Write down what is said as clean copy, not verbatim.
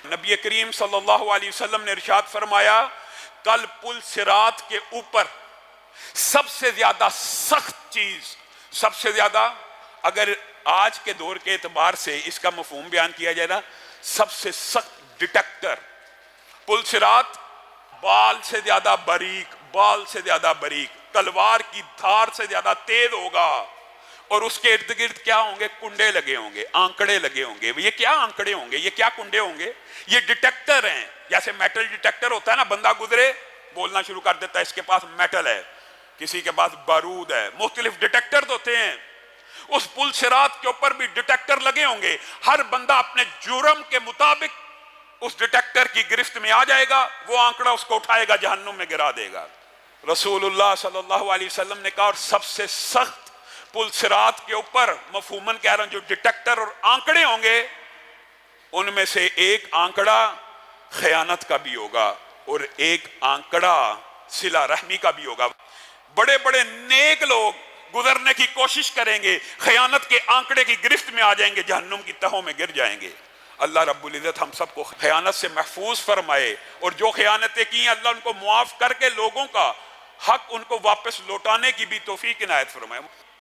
نبی کریم صلی اللہ علیہ وسلم نے ارشاد فرمایا کل پل صراط کے اوپر سب سے زیادہ سخت چیز، سب سے زیادہ، اگر آج کے دور کے اعتبار سے اس کا مفہوم بیان کیا جائے نا، سب سے سخت ڈیٹیکٹر پل صراط، بال سے زیادہ باریک، بال سے زیادہ باریک، تلوار کی دھار سے زیادہ تیز ہوگا، اور اس کے ارد گرد کیا ہوں گے؟ کنڈے لگے ہوں گے، آنکڑے لگے ہوں گے۔ یہ کیا آنکڑے ہوں گے؟ یہ کیا کنڈے ہوں گے؟ یہ ڈیٹیکٹر ہیں۔ جیسے میٹل ڈیٹیکٹر ہوتا ہے نا، بندہ گزرے بولنا شروع کر دیتا ہے اس کے پاس میٹل ہے، کسی کے پاس بارود ہے، مختلف ڈیٹیکٹر ہوتے ہیں۔ اس پل صراط کے اوپر بھی ڈیٹیکٹر لگے ہوں گے، ہر بندہ اپنے جرم کے مطابق اس ڈیٹیکٹر کی گرفت میں آ جائے گا، وہ آنکڑا اس کو اٹھائے گا، جہنم میں گرا دے گا۔ رسول اللہ صلی اللہ علیہ وسلم نے کہا اور سب سے سخت پل صراط کے اوپر مفہوماً کہہ رہا ہوں جو ڈیٹیکٹر اور آنکڑے ہوں گے، ان میں سے ایک آنکڑا خیانت کا بھی ہوگا اور ایک آنکڑا صلہ رحمی کا بھی ہوگا۔ بڑے بڑے نیک لوگ گزرنے کی کوشش کریں گے، خیانت کے آنکڑے کی گرفت میں آ جائیں گے، جہنم کی تہوں میں گر جائیں گے۔ اللہ رب العزت ہم سب کو خیانت سے محفوظ فرمائے، اور جو خیانتیں کی ہیں اللہ ان کو معاف کر کے لوگوں کا حق ان کو واپس لوٹانے کی بھی توفیق عنایت فرمائے۔